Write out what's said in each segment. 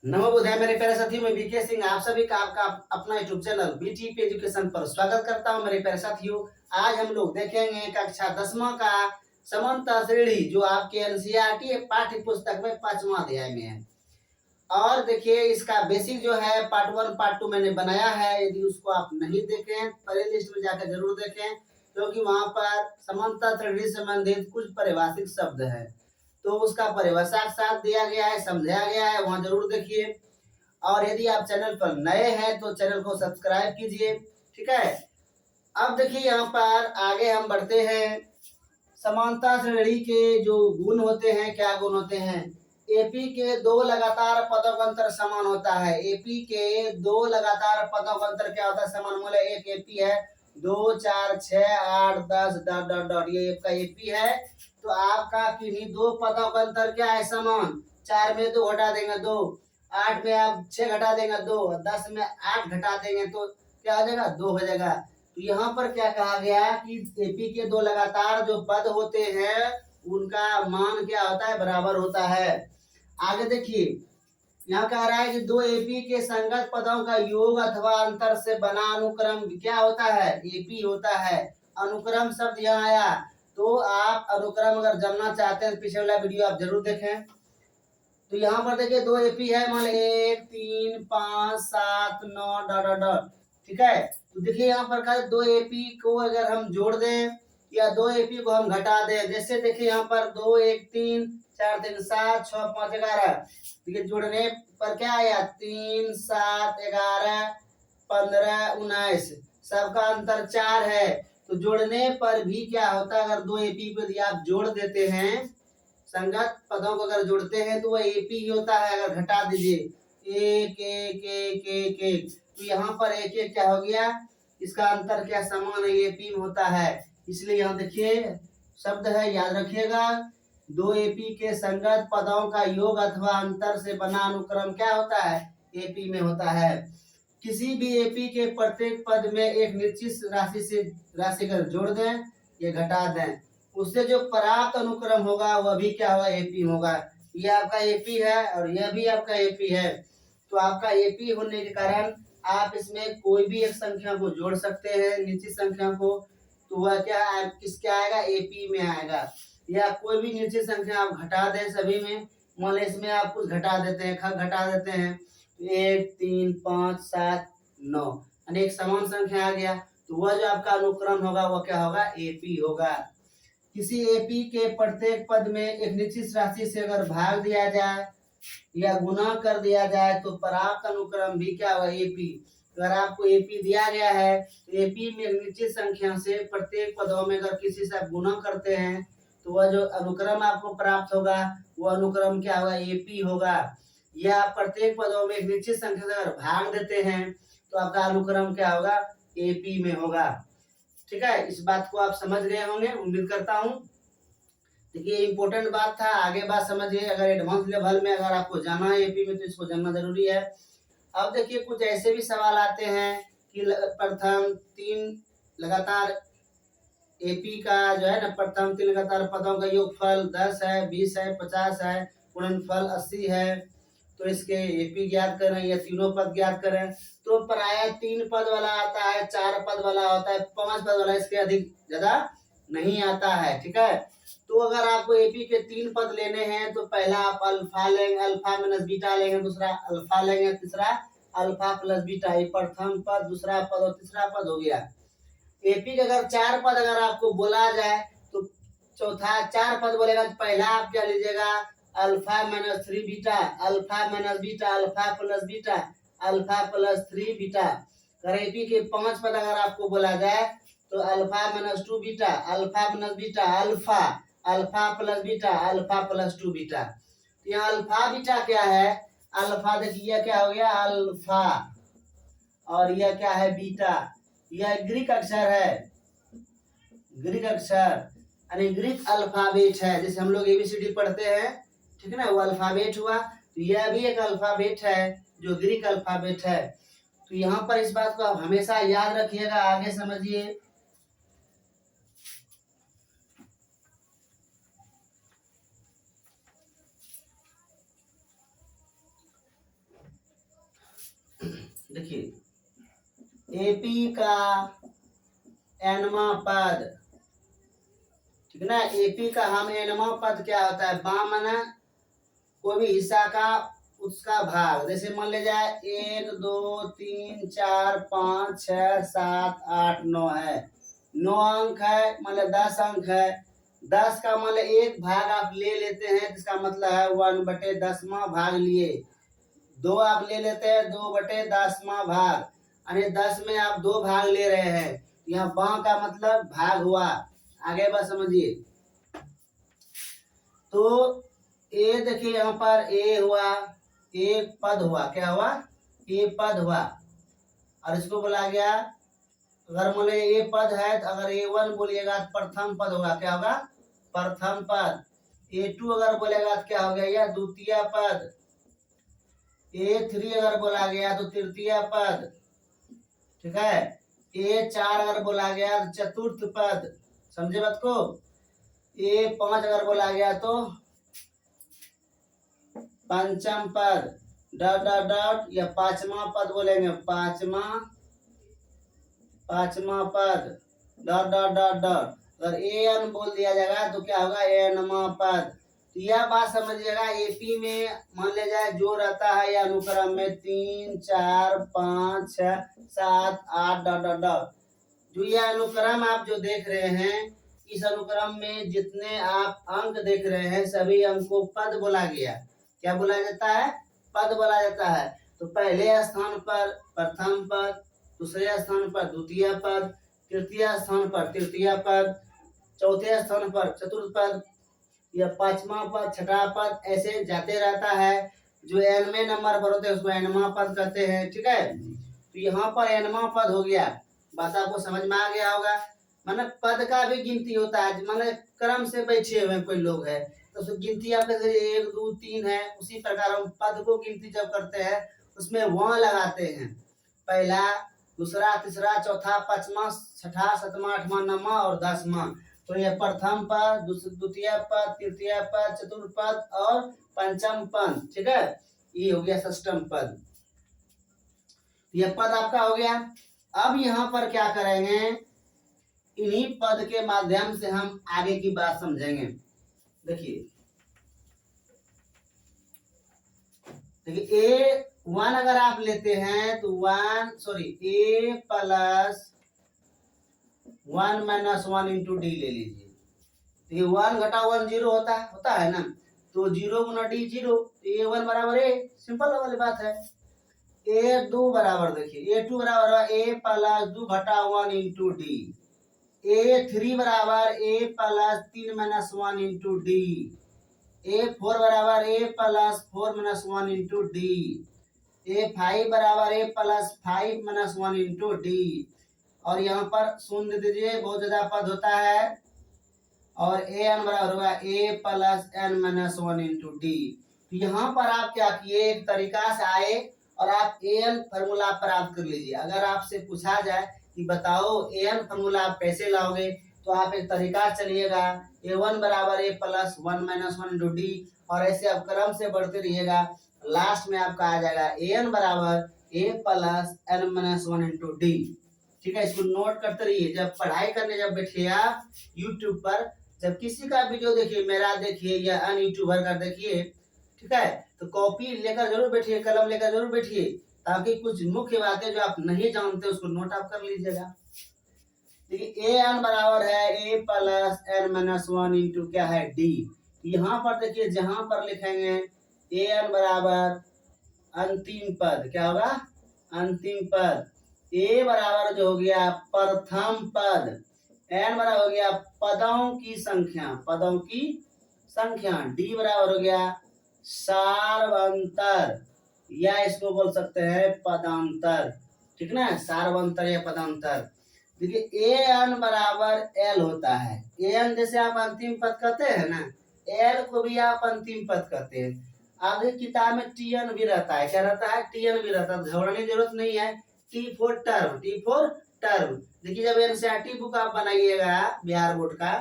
नमो बुधाय मेरे प्यारे साथियों, मैं बीके सिंह आप सभी का आपका अपना यूट्यूब चैनल बीटीपी एजुकेशन पर स्वागत करता हूं। मेरे प्यारे साथियों, आज हम लोग देखेंगे कक्षा 10वां का समानता श्रेणी, जो आपके एनसीईआरटी पाठ्य पुस्तक में 5वां अध्याय में है। और देखिए, इसका बेसिक जो है पार्ट 1 पार्ट 2 मैंने बनाया है। यदि उसको आप नहीं देखें, प्ले लिस्ट में जाकर जरूर देखें, क्योंकि वहां पर समानता श्रेणी से संबंधित कुछ पारिभाषिक शब्द है, तो उसका परिभाषा के साथ दिया गया है, समझाया गया है, वहां जरूर देखिए। और यदि आप चैनल पर नए हैं तो चैनल को सब्सक्राइब कीजिए, ठीक है। अब देखिए, यहाँ पर आगे हम बढ़ते हैं। समानता श्रेणी के जो गुण होते हैं, क्या गुण होते हैं? एपी के दो लगातार पदों का अंतर समान होता है। एपी के दो लगातार पदों का अंतर क्या होता है? समान। मूल्य एक एपी है, 2 4 6 8 10 डॉट डॉट डॉट, ये आपका एपी है। तो आपका किन्हीं दो पदों का अंतर क्या है? समान। 4 में 2 घटा देंगे 2, 8 में आप 6 घटा देंगे 2, 10 में 8 घटा देंगे तो क्या हो जाएगा? 2 हो जाएगा। तो यहाँ पर क्या कहा गया कि एपी के दो लगातार जो पद होते हैं उनका मान क्या होता है? बराबर होता है। आगे देखिए, यहाँ कह रहा है कि दो एपी के संगत पदों का योग अथवा अंतर से बना अनुक्रम क्या होता है? एपी होता है। अनुक्रम शब्द यहाँ आया, तो आप अनुक्रम अगर जानना चाहते हैं पिछले वाला वीडियो आप जरूर देखें। तो यहाँ पर देखिए, दो एपी है, मान 1 3 5 7 9 डॉट डॉट डॉट, ठीक है। तो देखिए यहाँ पर का दो एपी को अगर हम जोड़ दें या दो एपी को हम घटा दें, जैसे देखिए यहाँ पर 2 1 3 4 3 7 6 5 11, देखिए जोड़ने पर क्या आया? 3 7 11 15 19, सबका अंतर 4 है। तो जोड़ने पर भी क्या होता है? अगर दो एपी को यदि आप जोड़ देते हैं, संगत पदों को अगर जोड़ते हैं तो वह एपी ही होता है। अगर घटा दीजिए 1 1 1 1 1, तो यहाँ पर 1 1 क्या हो गया? इसका अंतर क्या? समान है, एपी में होता है। इसलिए यहाँ देखिए शब्द है, याद रखिएगा। दो एपी के संगत पदों का योग अथवा अंतर से बना अनुक्रम क्या होता है? एपी में होता है। किसी भी एपी के प्रत्येक पद में एक निश्चित राशि कर जोड़ दें या घटा दें, उससे जो प्राप्त अनुक्रम होगा वह भी क्या होगा? एपी होगा। ये आपका एपी है और यह भी आपका एपी है। तो आपका एपी होने के कारण आप इसमें कोई भी एक संख्या को जोड़ सकते हैं, निश्चित संख्या को, तो वह किसके आएगा? एपी में आएगा। या कोई भी निश्चित संख्या आप घटा दें सभी में, मान इसमें आप कुछ घटा देते हैं, घटा देते हैं 1 3 5 7 9, अनेक समान संख्या आ गया, तो वह जो आपका अनुक्रम होगा वह क्या होगा? एपी होगा। किसी एपी के प्रत्येक पद में एक निश्चित राशि से अगर भाग दिया जाए या गुना कर दिया जाए तो प्राप्त अनुक्रम भी क्या होगा? एपी। अगर आपको एपी दिया गया है तो एपी में एक निश्चित संख्या से प्रत्येक पदों में अगर किसी से आप गुना करते हैं तो वह जो अनुक्रम आपको प्राप्त होगा वह अनुक्रम क्या होगा? एपी होगा। या प्रत्येक पदों में एक निश्चित संख्या से अगर भाग देते हैं तो आपका अनुक्रम क्या होगा? एपी में होगा। ठीक है, इस बात को आप समझ गए होंगे, उम्मीद करता हूँ। देखिए, इम्पोर्टेंट बात था, आगे बात समझिए। अगर एडवांस लेवल में अगर आपको जाना है एपी में तो इसको जानना जरूरी है। अब देखिए, कुछ ऐसे भी सवाल आते हैं कि प्रथम 3 लगातार एपी का जो है ना, प्रथम 3 लगातार पदों का योगफल 10 है, 20 है, 50 है, गुणनफल 80 है, तो इसके एपी ज्ञात करें या तीनों पद ज्ञात करें। तो प्राय 3 पद वाला आता है, 4 पद वाला होता है, 5 पद वाला, इसके अधिक ज्यादा नहीं आता है। ठीक है, तो अगर आपको एपी के 3 पद लेने हैं तो पहला आप अल्फा लेंगे, अल्फा माइनस बीटा लेंगे, दूसरा अल्फा लेंगे, तीसरा अल्फा प्लस बीटा। ये प्रथम पद, दूसरा पद और तीसरा पद हो गया। एपी के अगर 4 पद अगर आपको बोला जाए तो चौथा 4 पद बोलेगा तो पहला आप क्या लीजिएगा? Alpha minus 3 beta, alpha minus beta, alpha plus beta, alpha plus 3 beta. अगर एपी के 5 पद अगर आपको बोला जाए तो alpha minus 2 beta, alpha minus beta, alpha, alpha plus beta, alpha plus 2 beta. तो यहाँ अल्फा बीटा क्या है? अल्फा देखिए क्या हो गया? अल्फा, और यह क्या है? बीटा। यह ग्रीक अक्षर है, ग्रीक अक्षर यानी ग्रीक अल्फाबेट है, जैसे हम लोग एबीसीडी पढ़ते हैं, ठीक है ना, वो अल्फाबेट हुआ। तो यह भी एक अल्फाबेट है जो ग्रीक अल्फाबेट है। तो यहाँ पर इस बात को आप हमेशा याद रखिएगा, आगे समझिए। देखिए एपी का एनवा पद, ठीक है ना। एपी का हम एनवा पद क्या होता है, बाम माना कोई भी हिस्सा का उसका भाग। जैसे मान ले जाए 1 2 3 4 5 6 7 8 9 है, 9 अंक है, मतलब 10 अंक है। 10 का मतलब एक भाग आप ले लेते हैं, जिसका मतलब है 1/10वां भाग लिए। 2 आप ले लेते हैं 2/10वां भाग, यानी 10 में आप 2 भाग ले रहे हैं। यहाँ बां का मतलब भाग हुआ। आगे बात समझिए। तो ए देखिए यहाँ पर ए हुआ, एक पद हुआ, क्या हुआ, ए पद हुआ। और इसको बोला गया, अगर मान ए पद है तो अगर A1 बोलिएगा तो प्रथम पद होगा, क्या होगा, प्रथम पद। A2 अगर बोलेगा तो क्या हो गया, यह द्वितीय पद। A3 अगर बोला गया तो तृतीय पद, ठीक है। A4 अगर बोला गया तो चतुर्थ पद, समझे बात को। A5 अगर बोला गया तो पंचम पद, डॉट डॉट डॉट, या पांचवा पद बोलेंगे, पांचवा पद, डॉट डॉट डॉट डॉट। अगर एन बोल दिया जाएगा तो क्या होगा, एनवा पद। तो यह बात समझिएगा, एपी में मान लिया जाए जो रहता है या अनुक्रम में 3 4 5 6 7 8 डॉट डॉट डॉट। जो यह अनुक्रम आप जो देख रहे हैं, इस अनुक्रम में जितने आप अंक देख रहे हैं सभी अंक को पद बोला गया। क्या बोला जाता है, पद बोला जाता है। तो पहले स्थान पर प्रथम पद, दूसरे स्थान पर द्वितीय पद, तृतीय स्थान पर तृतीय पद, चौथे स्थान पर चतुर्थ पद, या पांचवा पद, छठा पद, ऐसे जाते रहता है। जो एनवें नंबर पर होते हैं उसको एनवा पद कहते हैं, ठीक है। तो यहाँ पर एनवा पद हो गया, बात आपको समझ में आ गया होगा। मतलब पद का भी गिनती होता है, मतलब क्रम से बैठे हुए कोई लोग है तो उसकी गिनती आपके 1 2 3 है, उसी प्रकार हम पद को गिनती जब करते हैं उसमें वहाँ लगाते हैं, पहला दूसरा तीसरा चौथा पांचवा छठा सातवां आठवां नौवां और 10वां। तो ये प्रथम पद, द्वितीय पद, तृतीय पद, चतुर्थ पद और पंचम पद, ठीक है। ये हो गया षष्ठम पद। यह पद आपका हो गया। अब यहाँ पर क्या करेंगे, इन्हीं पद के माध्यम से हम आगे की बात समझेंगे। देखिए A1 अगर आप लेते हैं तो A plus 1 minus 1 into D ले लीजिए। तो ये 1 घटा 1 0 होता है ना, तो 0 गुना डी 0, A1 बराबर A, सिंपल वाली बात है। A2 बराबर, देखिए A2 बराबर A प्लस 2 घटा 1 इंटू डी। A3 बराबर A plus 3 minus 1 into D. A4 बराबर A plus 4 minus 1 into D. A5 बराबर A plus 5 minus 1 into D. और यहाँ पर शून्य दीजिए, बहुत ज्यादा पद होता है। और an बराबर होगा A plus n minus 1 into D. तो यहाँ पर आप क्या किए, एक तरीका से आए और आप an फॉर्मूला प्राप्त कर लीजिए। अगर आपसे पूछा जाए कि बताओ an फॉर्मूला आप कैसे लाओगे, तो आप एक तरीका चलिएगा, A1 बराबर A plus 1 minus 1 into D, और ऐसे आप क्रम से बढ़ते रहिएगा। लास्ट में आपका आ जाएगा an बराबर A plus n minus 1 into D, ठीक है। इसको नोट करते रहिए। जब पढ़ाई करने जब बैठिए आप यूट्यूब पर, जब किसी का वीडियो देखिए, मेरा देखिए या अन्य यूट्यूबर का देखिए, ठीक है, तो कॉपी लेकर जरूर बैठिए, कलम लेकर जरूर बैठिए, ताकि कुछ मुख्य बातें जो आप नहीं जानते उसको नोट आप कर लीजिएगा। देखिए an बराबर है A plus n minus 1 into क्या है डी। यहाँ पर देखिए, जहां पर लिखेंगे an बराबर अंतिम पद, क्या होगा, अंतिम पद। A बराबर जो हो गया प्रथम पद, n बराबर हो गया पदों की संख्या, पदों की संख्या, d बराबर हो गया सार्वंतर, या इसको बोल सकते हैं पदांतर, ठीक ना, सार्वंतर या पदांतर। देखिए an बराबर l होता है। an जैसे आप अंतिम पद कहते हैं ना, l को भी आप अंतिम पद कहते हैं। आगे किताब में tn भी रहता है, क्या रहता है, tn भी रहता है, घबराने की जरूरत नहीं है। T for term, T for term. देखिए जब एनसीईआरटी बुक आप बनाइएगा बिहार बोर्ड का,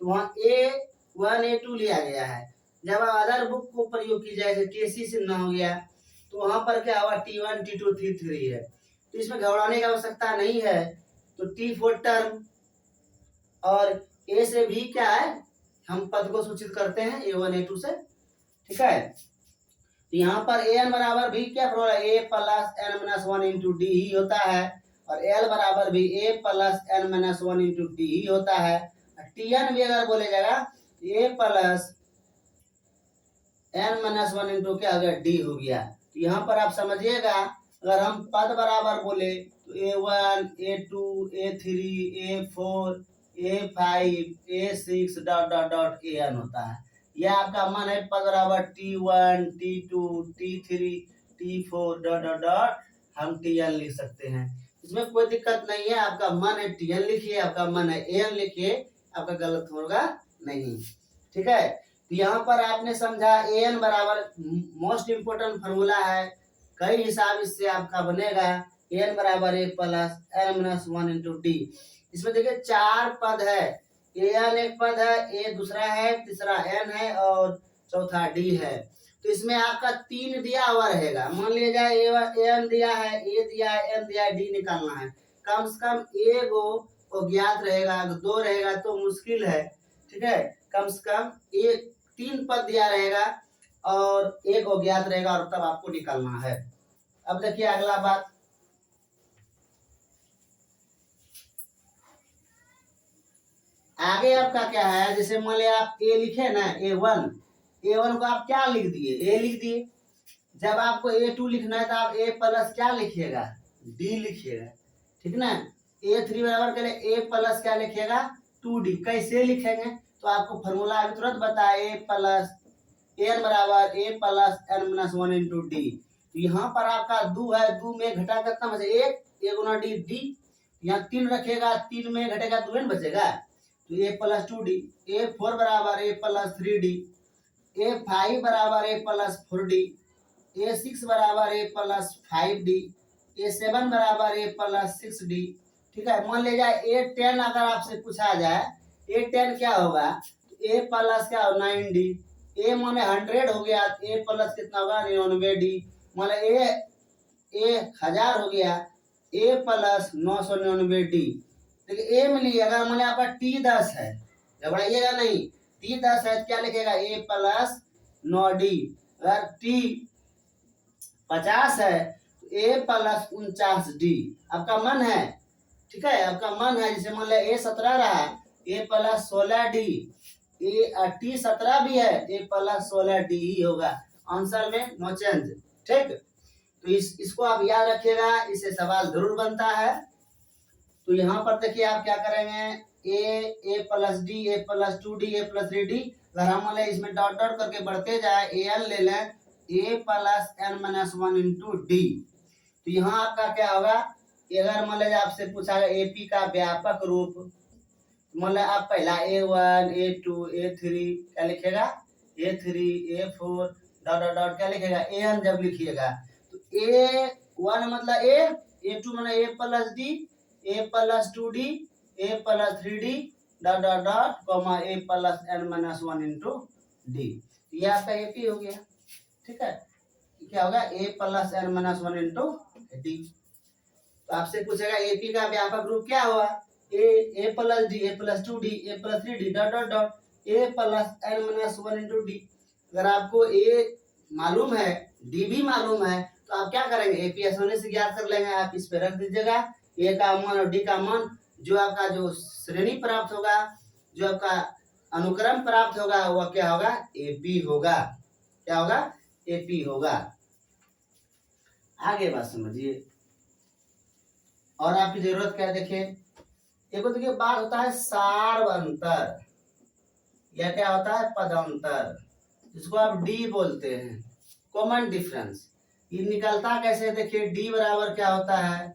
तो वहाँ A1 A2 लिया गया है। जब आप अदर बुक को प्रयोग की जाए, केसी से न हो गया, तो वहाँ पर क्या हुआ T1 T2 T3 है। तो इसमें घबराने की आवश्यकता नहीं है। तो टी फॉर टर्म, और ए से भी क्या है, हम पद को सूचित करते हैं A1 A2 से, ठीक है। तो यहाँ पर an बराबर भी क्या formula, a plus n minus 1 into D ही होता है, और l बराबर भी a plus n minus 1 into D ही होता है। tn भी अगर बोले जाएगा a plus n minus 1 into क्या हो गया, डी हो गया। तो यहाँ पर आप समझिएगा, अगर हम पद बराबर बोले तो A1 A2 A3 A4 A5 A6 dot dot dot an होता है। यह आपका मन है पद बराबर T1 T2 T3 T4 dot dot dot हम Tn लिख सकते हैं। इसमें कोई दिक्कत नहीं है, आपका मन है Tn लिखिए, आपका मन है an लिखिए, आपका गलत होगा नहीं, ठीक है। तो यहाँ पर आपने समझा an बराबर मोस्ट इम्पोर्टेंट फॉर्मूला है, कई हिसाब इससे आपका बनेगा। an बराबर a plus n minus 1 into D. इसमें देखिए 4 पद है, an एक पद है, a दूसरा है, तीसरा n है और चौथा d है। तो इसमें आपका 3 दिया हुआ रहेगा। मान लिया जाए an दिया है, a दिया है, n दिया है, d निकालना है। कम से कम एक ज्ञात रहेगा, 2 रहेगा तो मुश्किल है, ठीक है। कम से कम 3 पद दिया रहेगा और एक अज्ञात रहेगा, और तब आपको निकालना है। अब देखिए अगला बात, आगे आपका क्या है, जैसे मान लिया आप ए लिखे ना, A1 को आप क्या लिख दिए, ए लिख दिए। जब आपको A2 लिखना है तो आप a प्लस क्या लिखिएगा, डी लिखिएगा, ठीक ना। A3 बराबर के लिए a प्लस क्या लिखिएगा, 2d। कैसे लिखेंगे, तो आपको फॉर्मूला अभी तुरंत बताया, a प्लस n बराबर a plus n minus 1 into D. यहाँ पर आपका 2 है, 2 में घटा कितना बचे, 1 गुना डी, यहाँ 3 रखेगा, 3 में घटेगा 2 बचेगा, तो a प्लस 2d। A4 बराबर a प्लस 3d, A5 बराबर a प्लस 4d, A6 बराबर a प्लस 5d, A7 बराबर a प्लस 6d, ठीक है। मान ले जाए A10 अगर आपसे पूछा जाए, A10 क्या होगा, a प्लस क्या हो 9d, a माने 100 हो गया, a प्लस कितना होगा 99d, माने a 1000 हो गया, a प्लस 999d। देखिए a में लिए, अगर माने आपका T10 है, घबराइएगा नहीं, T10 है तो क्या लिखेगा, a प्लस 9d। अगर T50 है तो a प्लस 49d। आपका मन है, ठीक है, आपका मन है। जैसे मान लिया A17 रहा, a प्लस 16d, T17 भी है, a प्लस 16d ही होगा, आंसर में नो चेंज, ठीक। तो इसको आप याद रखिएगा, इससे सवाल जरूर बनता है। तो यहाँ पर देखिए आप क्या करेंगे, a plus D, a plus 2d, a plus 3d। अगर हम इसमें डॉट डॉट करके बढ़ते जाए, an ले लें, a plus n minus 1 into D. तो यहाँ आपका क्या होगा, अगर मान लीजिए आपसे पूछा गया एपी का व्यापक रूप, मान लीजिए आप पहला A1 A2 A3 क्या लिखेगा, A3 A4 dot dot dot क्या लिखेगा, an जब लिखिएगा तो A1 मतलब a, A2 मतलब a plus D, a plus 2d, a plus 3d dot dot dot comma a plus n minus 1 into D. ये आपका एपी हो गया, ठीक है। क्या होगा, a plus n minus 1 into D. तो आपसे पूछेगा एपी का व्यापक रूप क्या हुआ, a plus D, a plus 2d, a plus 3d dot dot dot a plus n minus 1 into D. अगर आपको a मालूम है, डी भी मालूम है, तो आप क्या करेंगे, एपी आसानी से ज्ञात कर लेंगे। आप इस पे रख दीजिएगा ए का मान और डी का मान, जो आपका जो श्रेणी प्राप्त होगा, जो आपका अनुक्रम प्राप्त होगा, वह क्या होगा, एपी होगा। क्या होगा, एपी होगा। आगे बात समझिए, और आपकी जरूरत क्या है, देखिए एक देखिए बात होता है सार्वंतर, यह क्या होता है, पदांतर, जिसको आप डी बोलते हैं, कॉमन डिफरेंस। ये निकलता कैसे, देखिए डी बराबर क्या होता है,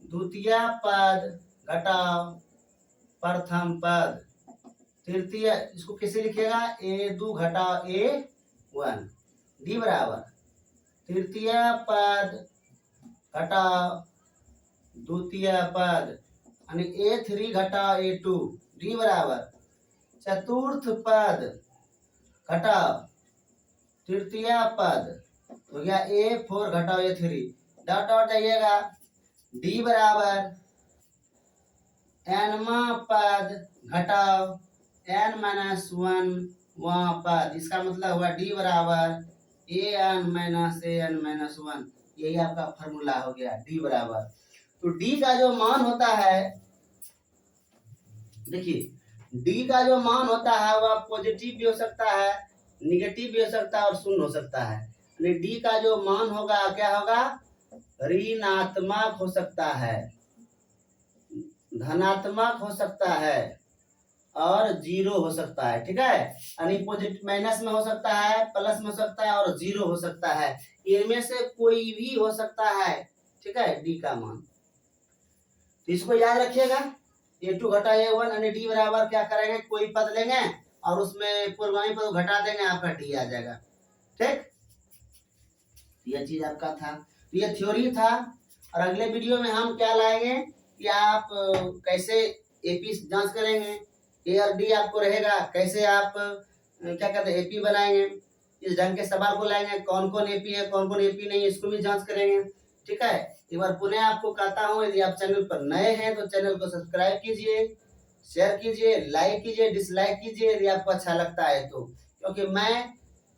द्वितीय पद घटाओ प्रथम पद, तृतीय, इसको कैसे लिखेगा, A2 घटाओ A1, डी बराबर तृतीय पद घटाओ द्वितीय पद, यानी A3 घटाओ A2, डी बराबर चतुर्थ पद घटाओ तृतीय पद, हो गया A4 घटाओ A3 डॉट डॉट जाइएगा, डी बराबर एनवा पद घटाओ एन माइनस वन वह पद, इसका मतलब हुआ डी बराबर A N minus A N minus one. यही आपका फॉर्मूला हो गया डी बराबर। तो डी का जो मान होता है, देखिए डी का जो मान होता है वह पॉजिटिव भी हो सकता है, निगेटिव भी हो सकता है और शून्य हो सकता है। यानी डी का जो मान होगा क्या होगा, ऋणात्मक हो सकता है, धनात्मक हो सकता है और जीरो हो सकता है। ठीक है, यानी पॉजिटिव माइनस में हो सकता है, प्लस में हो सकता है और जीरो हो सकता है। इनमें से कोई भी हो सकता है। ठीक है, डी का मान, तो इसको याद रखिएगा। a2 घटा a1 यानी डी बराबर क्या करेंगे, कोई पद लेंगे और उसमें पूर्वगामी पद घटा देंगे, आपका डी आ जाएगा। ठीक, यह चीज आपका था, तो यह थ्योरी था। और अगले वीडियो में हम क्या लाएंगे कि आप कैसे एपी जांच करेंगे, ए और डी आपको रहेगा, कैसे आप क्या कहते हैं एपी बनाएंगे, इस ढंग के सवाल को लाएंगे, कौन कौन एपी है कौन कौन एपी नहीं, इसको भी जांच करेंगे। ठीक है, एक बार पुनः आपको कहता हूँ, यदि आप चैनल पर नए हैं तो चैनल को सब्सक्राइब कीजिए, शेयर कीजिए, लाइक कीजिए, डिसलाइक कीजिए यदि आपको अच्छा लगता है तो, क्योंकि मैं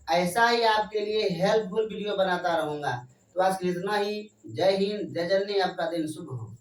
ऐसा ही आपके लिए हेल्पफुल वीडियो बनाता रहूंगा। तो आज के लिए इतना ही। जय हिंद, जय जननी, आपका दिन शुभ हो।